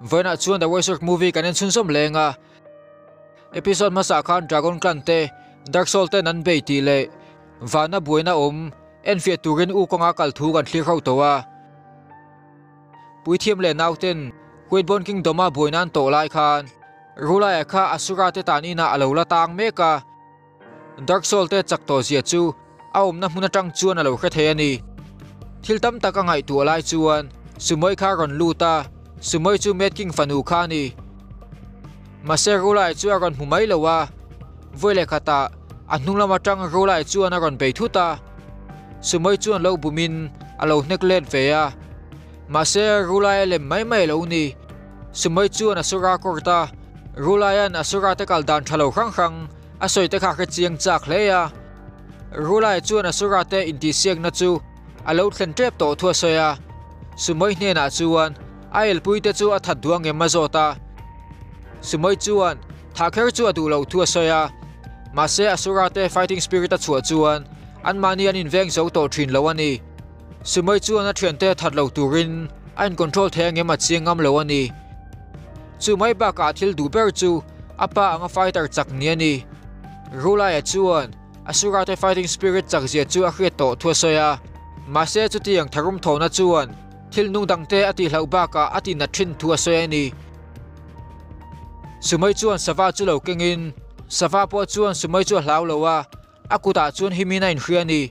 Voina chuan the Voice movie kanin chunsom lenga episode masa khan Dragon Clan te Dark Soul te nan be ti le vana buina Enfia turin u konga kalthu kan thlir ho towa puithiam le nauten Huitbon Kingdom buinan to lai khan rula kha asura te tanina alola tang meka Dark Soul te chakto zia chu aum na huna tang chuan alo kha the ani thiltam taka ngai tu lai chuan sumoi kha ron luta sumoi chu met king fanu kha ni maser rula chu ron humai lowa voile khata anunglama tang rula chuan ron be thuta sumoi chuan lo bumin alo neklet veya maser rula le mai lo ni sumoi chuan asura korta rulayan asura te kaldan thalo khang asoi te kha kha chiang chak leya rulai chuan asura te inti siak na chu alo thlen trep to thua soya sumoi hne na chuan ail puite chu athat duang emazota sumoi chuan thakher chu adu lo thua soya mase asura te fighting spirit a chua chuan anmani an inveng zo to thin lo ani sumoi chuan a thian te that lo turin an control theng ema chingam lo ani chu mai ba ka thil du ber chu apa anga fighter chak ni ani rulai chuan asura te fighting spirit chak zia chu a hriat to thua soya mase chu tiang tharum thona chuan thil nung dang te ati hlau ba ka ati na thin thua soya ni sumai chuan sava chu lo kengin sava po chuan sumai chu hlau lowa akuta chuan himina in hriani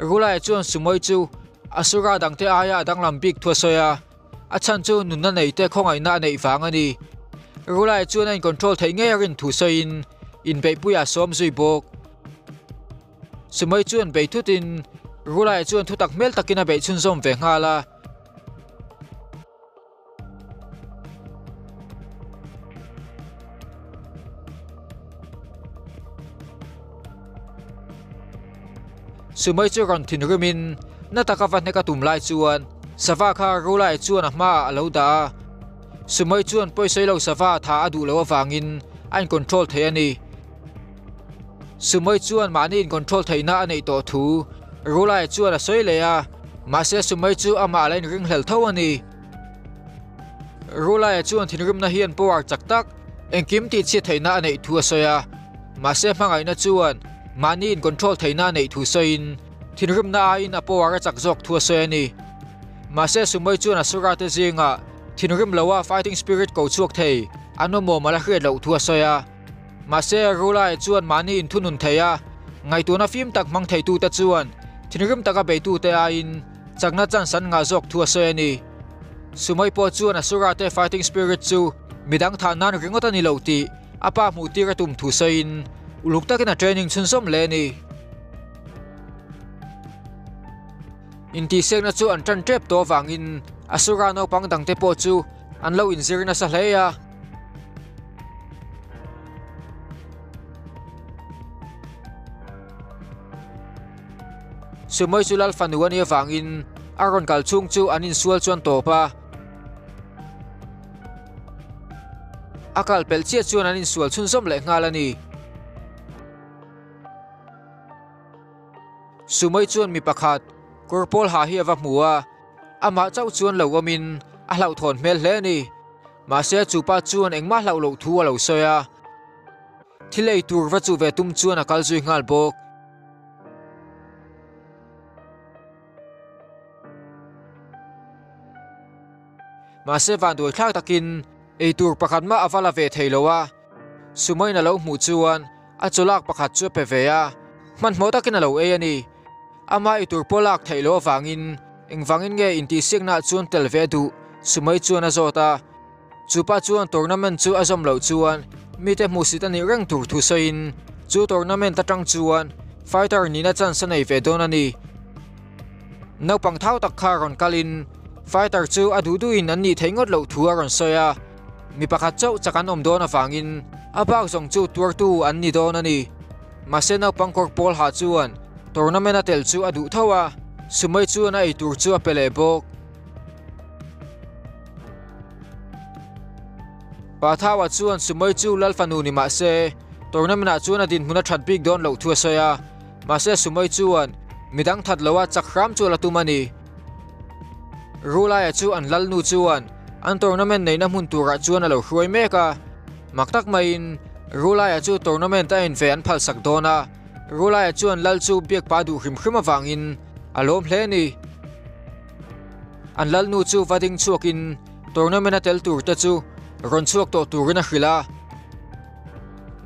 rulai chuan sumai chu asura dang te aya dang lam big thua soya achan chu nunna nei te khongai na nei wangani rulai chuan in control thei nge rin thu soin in be puya som zui bok sumai chuan be thutin rulai chuan thutak mel takina be chun zom ve ngala sumai chu ron thin rumin nataka van ka tum lai chuan sava kha rulai chuan ma alo da sumai chuan poisoi lo sava tha adu lo wangin an control thei ani sumai chuan mani in control theina anei to thu rulai chuan a soi leya mase sumai chu ama line ring hel tho ani rulai chuan thinrim na hian power chaktak engkim ti chi theina anei thu soya mase mangai na chuan mani in control theina nei thu soin thinrim na in a power chak jok thu soya ni mase sumai chuan asura te zinga thinrim lowa fighting spirit ko chuak thei anomo mala hre lo thu soya mase rulai chuan mani in thunun theya ngai tu na film tak mang thei tu ta chuan thinrim taka be tu te a in chakna chan san nga jok thu soya ni sumai po chuan asura te fighting spirit chu midang tha nan ringot ani lo ti apa mu ti ra tum thu soin uluk takina training chunsom le ni inti sekna chu an tran trep to wangin asura no pang dang te po chu an lo in zirna sa hleya sumai chu lal fanuan ye wangin aron kal chung chu anin sual chuan to pa akal pel chia chuan anin sual chun som le ngalani sumai chuan mi pakhat korpol ha hi wa muwa ama chau chuan lo wamin a hlau thon mel hle ni ma se chupa chuan engma hlau lo thu lo soya thilei tur wa chu ve tum chuan akal zui ngal bok ma se van doi thak takin ei tur pakhat ma avala ve theilowa sumai na lo mu chuan a chulak pakhat chu pe veya man mo takin lo e ani ama ei tur polak theilo wangin engwangin nge inti sikna chuan telve du sumai chuan azota chupa chuan tournament chu azom lo chuan mite musit ani reng tur thu soin chu tournament atang chuan fighter ni na chan sanei ve don ani no pang thau tak kha ron kalin fighter chu adudu in an ni thengot lo thu aron soya mi pakhat chau chakan om don awangin abak zong chu tur tu an ni don ani masena pangkor pol ha chuan tournament atel chu adu thawa sumai chuan ai tur chu apele bok pathawa chuan sumai chu lalfanu ni ma se tournament chuan adin huna that big don lo thu soya ma se sumai chuan midang that lowa chakram chu latumani rulai chu an lalnu chuan an tournament nei na mun tura chuan alo hruai meka maktak main rulai chu tournament ta in ve an phal sak dona rulai chuan lal chu biak pa du hrim hrim awangin alom hle ni an lal nu chu vading chuakin tournament atel tur te chu ron chuak to turina hrila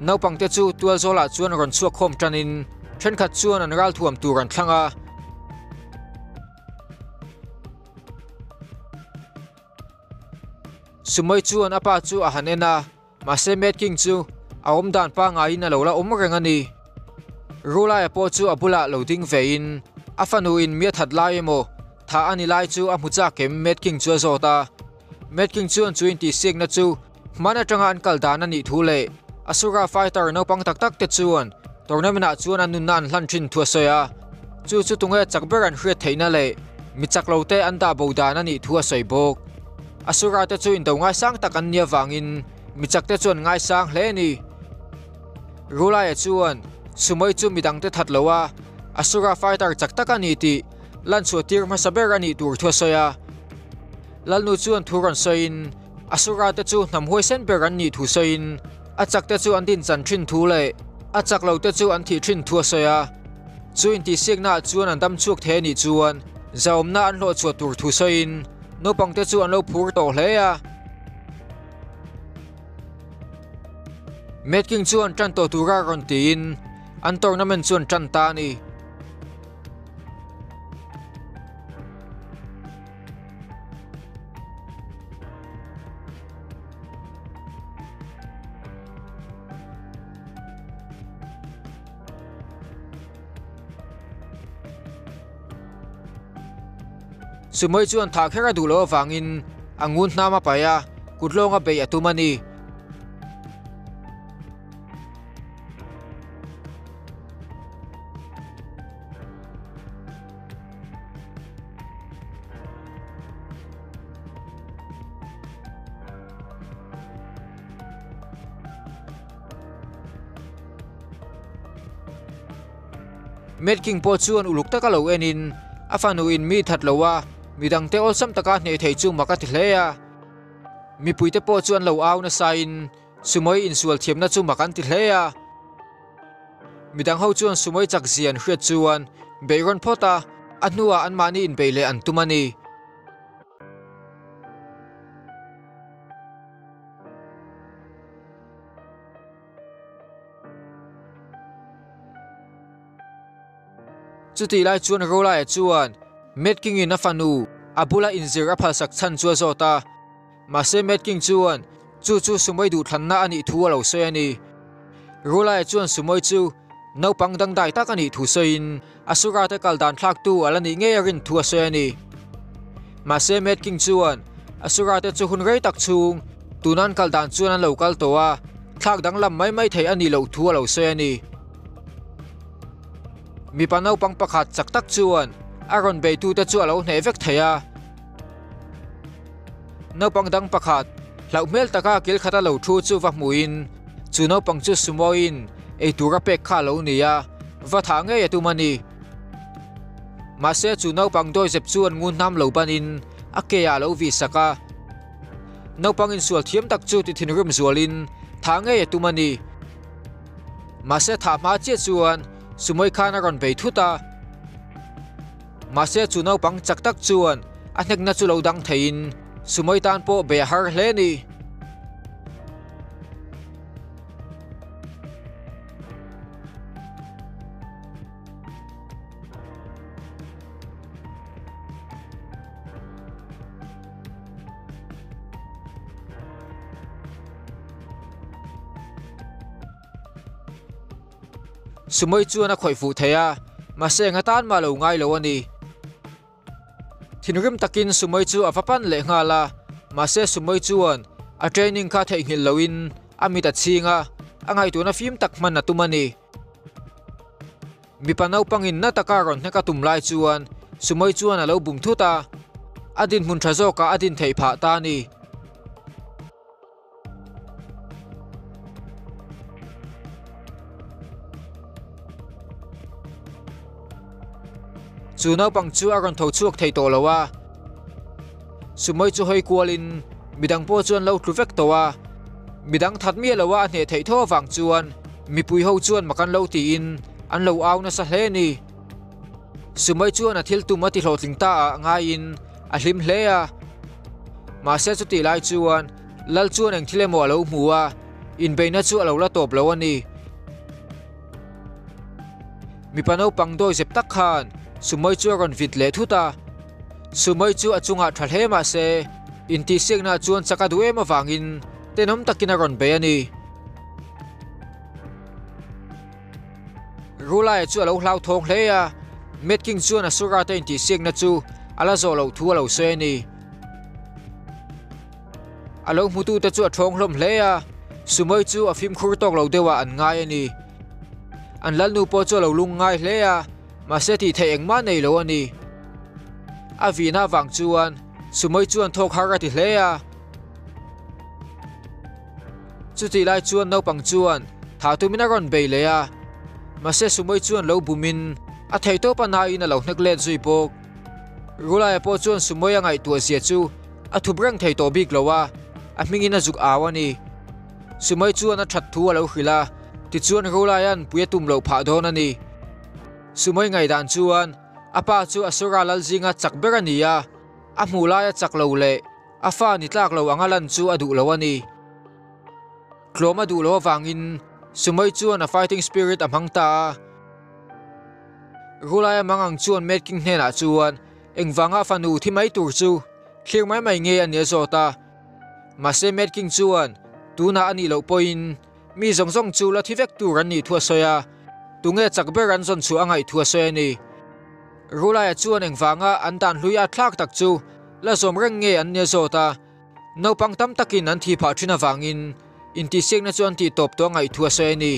naupang te chu tual zola chuan ron chuak khom tanin then khat chuan an ral thuam tur an thlanga sumai chuan apa chu a hanena mase met king chu aom dan pa ngai na lola rengani rulai po chu abula loading vein afanu in mi that lai emo tha ani lai chu a mucha kem met king chu zota met king chuan 26 na chu mana tanga an kal dan ani thule asura fighter no pang tak tak te chuan tournament a chuan an nun nan hlan thin thua soya chu tunge chakber an hriat theina le mi chaklote an da bodan ani thua soi bok asura te chu in do ngai sang tak an nia wangin mi chak te chuan ngai sang hle ni rulai chuan sumai chu midang te that lowa asura fighter chak tak ani ti lan chu tir ma saber ani tur thua soya lalnu chuan thuran soin asura te chu namhoi sen ber an ni thu soin achak te chu an din chan thin thu le achak lo te chu an thi thin thua soya chuin ti signal chuan an dam chuak the ni chuan zaumna an lo chu tur thu soin no pang te chu an lo phur to hle ya met king chuan tran to tura ron tin an tournament chuan tran ta ni sumai chuan tha khera dulo wangin angun hnama paya kutlonga be atumani met king po chuan uluk takalo enin afanu in mi that lowa midang te ol sam taka nei thei chu makati hleya mi puite po chuan lo aw na sain sumoi in sual thiam na chu makan ti hleya midang ho chuan sumoi chak zian hriat chuan beiron phota anua an mani in beile an tumani chuti lai chuan rolai chuan met king in afanu abula in zira phal sak chan chu zota mase met king chuan chu sumoi du thanna ani thu lo se ani rolai chuan sumoi chu no pang dang dai tak ani thu sein asura te kaldan thlak tu alani nge rin thu se ani mase met king chuan asura te chu hun rei tak chung tunan kaldan chuan an local towa thlak dang lam mai thei ani lo thu lo se ani mi panau pang pakhat chak tak chuan aron be tu te chu alo nei vek theya no pang dang pakhat lau mel taka kil khata lo thu chu va muin chu no pang chu sumoin e tura pek kha lo nia va tha nge ya tu mani ma se chu no pang doi zep chuan ngun nam lo banin akeya lo vi saka no pang in sual thiam tak chu ti thin rum zualin tha nge ya tu mani ma se tha ma che chuan sumoi khana ron be thuta mase chu no pang chak tak chuan a hnek na chu lo dang thein sumoi tan po be har hle ni sumoi chuan a khoi fu theya mase nga tan ma lo ngai lo ani thinrim takin sumoi chu afapan le ngala mase sumoi chuan a training kha thei ngil loin amita chinga angai tu na film tak man na tumani mi panau pangin na takaron heka tumlai chuan sumoi chuan alo bum thuta adin mun thazo ka adin thei pha ta ni chu no pang chu aron tho chuak thei to lowa sumoi chu hoi kualin midang po chuan lo tluvek towa midang that mi lowa ne thei tho wang chuan mi pui ho chuan makan lo ti in an lo aw na sa hle ni sumai chuan a thil tuma ti hlotling ta a ngai in a hlim hle a ma se chu ti lai chuan lal chuan eng thile mo lo hmuwa in beina chu alo la top lo ani mi pano pangdoi zep tak khan sumai chu ron vit le thuta sumai chu achunga thalhe ma se in ti siangna chuan chaka duwe ma wangin tenom takina ron be ani rulai chu alo hlau thong hle a met king chuan asura te in ti siangna chu ala zo lo thu lo se ni alo mutu te chu a thong hlom hle a sumai chu a phim khur tok lo dewa an ngai ani an lal nu po chu lo lung ngai hle a ma se ti thei engma nei lo ani a vina wang chuan sumai chuan thok hara ti hle a chu ti lai chuan no pang chuan tha tu mina ron be le a ma se sumai chuan lo bumin a thei to pa na in a lo hnek len zui pok rulai po chuan sumai angai tu sia chu a thubrang thei to bik lowa a mingin a zuk awani sumai chuan a that thu a lo khila ti chuan rulai an puyatum lo pha don ani sumai ngai dan chuan apa chu asura lal zinga chakber ania a hmulai a chak lo le a fa ni tlak lo angalan chu adu lo ani kloma du lo wangin sumai chuan a fighting spirit amhangta rulai mangang chuan making hena chuan engwanga fanu thimai tur chu thlir mai nge ania zota ma se making chuan tuna ani lo poin mi zongzong chu la thivek tur ani thua soya tunge chakber an zon chu angai thua soya ni rulai chuan engwanga an dan hluya thlak tak chu la zom reng nge an nia zota no pang tam takin an thi pha thina wangin in ti siangna chuan ti top to ngai thua soya ni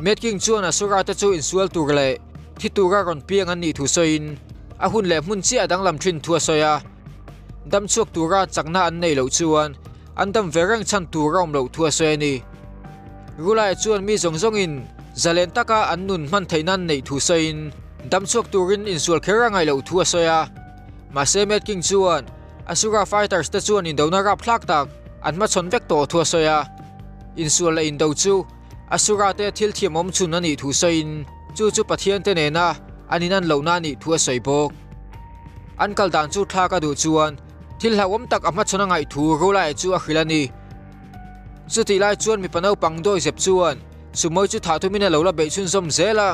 making chuan asura te chu in sual tur le thi tura ron piang an ni thu soin a hun le mun chi adang lam thin thua soya dam chuak tura chakna an nei lo chuan an dam verang chan turam lo thua soya ni rulai chuan mi zongzong in zalen taka an nun man theinan nei thu soin dam chuak turin in sul khera ngai lo thua soya ma se met king chuan asura fighters te chuan in dona rap thlak tak an ma chon vek to thua soya in sul la in do chu asura te thil thiam om chun ani thu soin chu chu pathian te nena aninan lo na ni thua soi bok an kal dan chu thla ka du chuan thil hawam tak ama chona ngai thu rulai chu a khilani chu ti lai chuan mi panau pangdoi zep chuan sumoi chu tha tu mina lo la be chun zom zela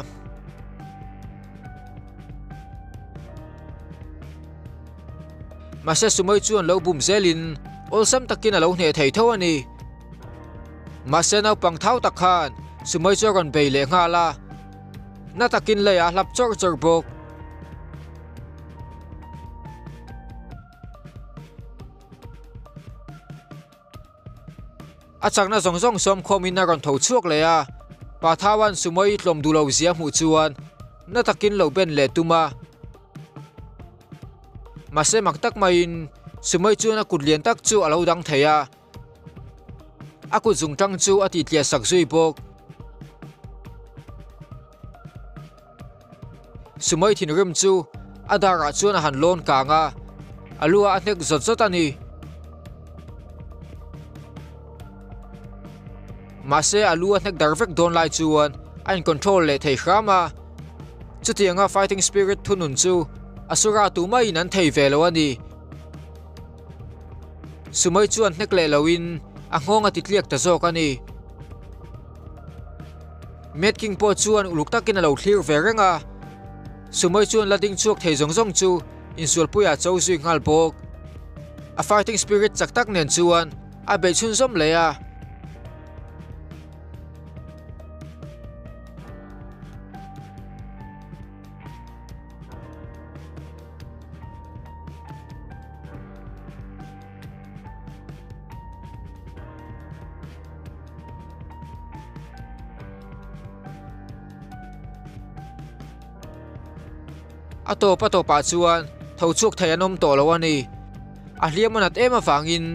ma se sumoi chuan lo bum zelin ol sam takin a lo hne thei tho ani ma se nau pang thau tak khan sumoi chu ron be le nga la na takin le a hlap chor chor bok achak na zongzong som khomin na ron tho chuak le a pa thawan sumoi tlom du lo zia mu chuan na takin lo ben le tuma ma se mak tak main sumoi chu na kutlian tak chu alo dang theya aku zung tang chu ati tlia sak zui bok sumoi thin rim chu adara chuan a han lon kanga alua a hnek zot zot ani ma se alua hnek darvek don lai chuan an control le thei khrama chutianga fighting spirit thunun chu asura tu mai nan thei velo ani sumai chuan hnek le loin a ngonga titliak ta zok ani met king po chuan uluk takin a lo thlir verenga sumai chuan lading chuak thei zongzong chu in sul puya chau zui ngal bok a fighting spirit chaktak nen chuan a be chun zom le a ato pa chuan tho chuak thei anom to lo ani a hliamanat ema wangin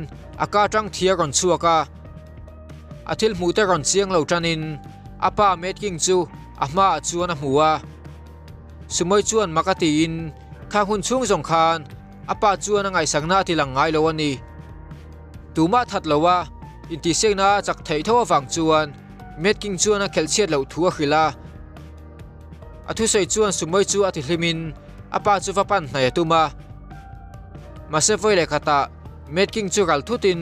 aka tang thia ron chuaka a thil mu te ron chiang lo tanin apa met king chu a ma chuan a hmuwa sumoi chuan makati in kha hun chung zong khan apa chuan angai sangna ti lang ngai lo ani tuma that lowa inti sengna chak thei thaw awang chuan met king chuan a khel chiat lo thu a khila athu sei chuan sumoi chu ati hlimin apa chu va pan hnai tuma mase voile khata met king chu gal thutin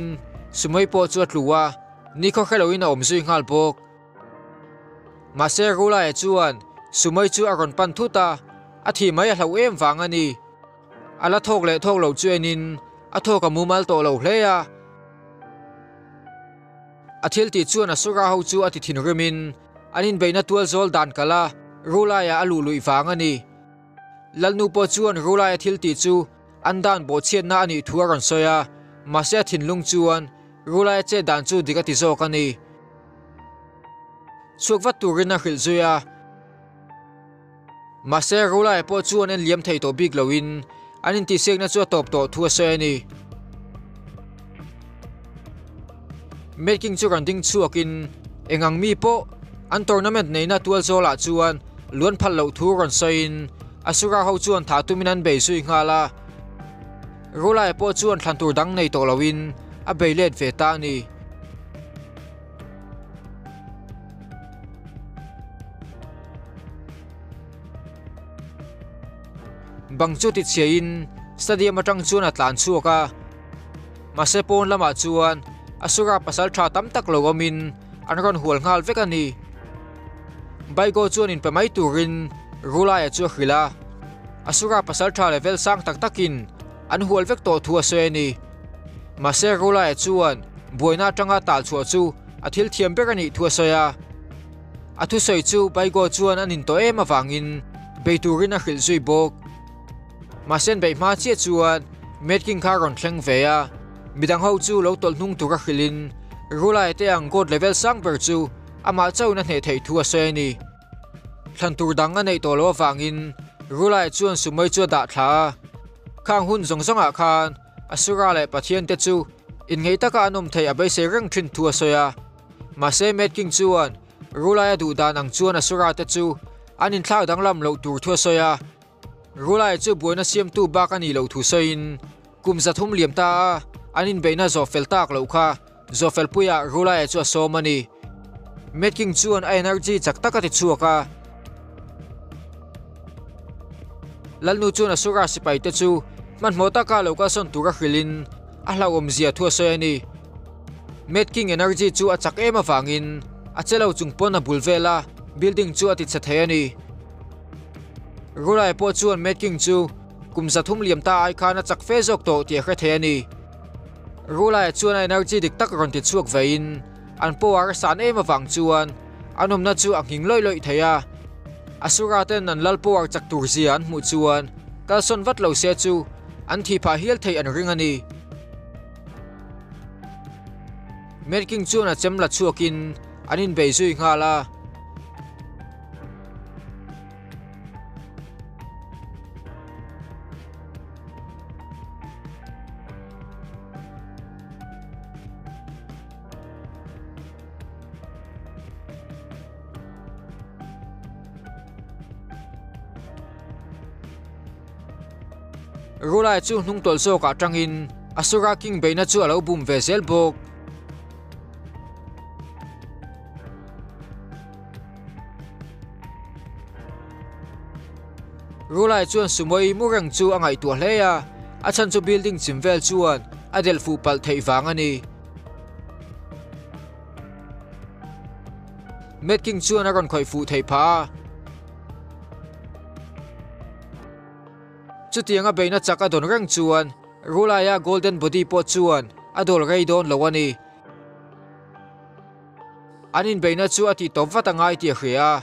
sumoi po chu atluwa ni kho kheloin a om zui ngal bok mase rula e chuan sumoi chu aron pan thuta athi mai a hlo em wang ani ala thok le thok lo chuenin a thok a mumal to lo hleya athil ti chuan a sura ho chu ati thin remin anin beina tual zol dan kala rula ya alu lui wang ani lalnu po chuan rula ya thil ti chu andan bo chen na ani thuaron soya masya thinlung chuan rula ya che dan chu dikati zok ani chukwat turin a khil zuya masya rula ya po chuan en liam thei to big lowin anin ti sek na chu top to thu soya ni making chu randing chuakin engang mi po an tournament nei na tual zola chuan luan phal lo thu ron soin asura ho chuan tha tuminan be sui ngala rola po chuan thlantur dang nei to lowin a beilet ve ta ni bangchu ti chein stadium atang chuan atlan chuaka masepon lama chuan asura pasal tha tam tak lowamin anron hual ngal vek ani baigo chuan in pemai turin rula ya chu khila asura pasal tha level sang tak takin an hual vek to thu aseni mase rula ya chuan boina tanga tal chu chu athil thiam bek ani thu soya athu soi chu baigo chuan anin to ema wangin beiturin a khil zui bok masen bei ma che chuan metking kharon thleng veya midang ho chu lo tol hnung tura khilin rula te ang god level sang per chu ama chau na hne thei thu aseni thlantur dang anei to lo wangin rula chuan sumai chu da thla khang hun zong zonga khan asura le pathian te chu in ngei taka anom thei abai se reng thin thu asoya mase metking chuan rula du dan ang chuan asura te chu anin thlau dang lam lo tur thu asoya rula chu boina siam tu ba kan ni lo thu soin kumza thum liam ta anin beina zofel tak lo kha zofel puya rula chu somani metking chuan energy chak takati chuaka lalnu chuan asura sipai te chu man mota ka lo ka son tura khilin a hlawom zia thu soyani metking energy chu achak ema wangin achelo chungpon a bulvela building chu ati chathayani rula po chuan metking chu kumza thum liam ta ai khana chak fe jok to ti kha thayani rula chuan energy dik tak ron ti chuak vein an power san ema wang chuan anom na chu anghing loi loi thaya asura ten an lal power chak tur zian mu chuan kalson vat lo se chu an thi pha hial thei an ring ani metking chuan a chemla chuakin anin beizui ngala rula chu hnung tol so ka tangin asura king beina chu alo bum vesel bok rula chuan sumoi murang chu angai tu hleya achan chu building chimvel chuan adel fu pal thei wangani metking chuan aron khoi fu thei pha chutianga beina chaka don rang chuan rula ya golden body po chuan adol rei don lowani anin beina chu ati top watangai ti khria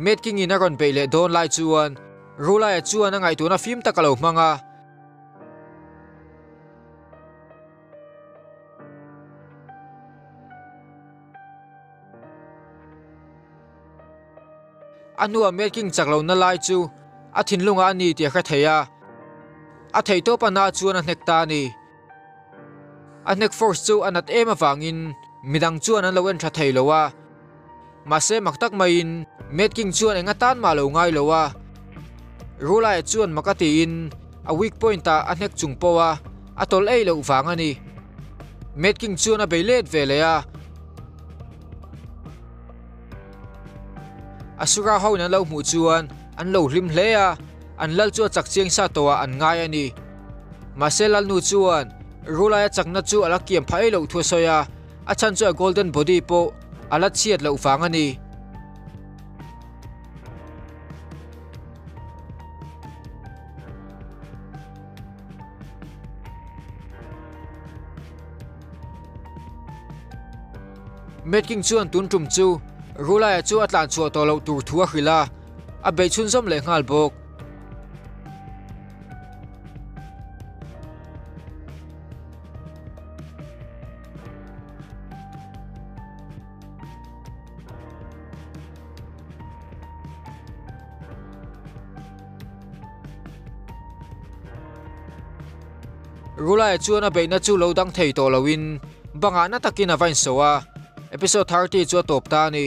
metking in aron beile don lai chuan rula ya chuan angai tu na film takalo manga anua metking chaklo na lai chu athin lunga ani ti kha theya a thei to pana chuan a hnek ni a hnek force chu anat ema wangin midang chuan an loen tha thei lowa mase maktak main metking chuan enga tan ma lo ngai lowa rula chuan makati in a weak point ta a hnek chungpowa atol ei lo wangani met king chuan a beilet velea asura ho na lo mu chuan an lo hlim hlea an lal chu chak chiang sa towa an ngai ani Marcel nu chuan rulai chakna chu ala kiam phai lo thu soya a chan chu golden body po ala chiat lo fang ani met king chuan tun tum chu rulai chu atlan chu to lo tur thua khila a be chun zom le ngal bok rulai chuan a be na chu lo dang thei to lowin banga na takin a vain sowa episode 30 chu top ta ni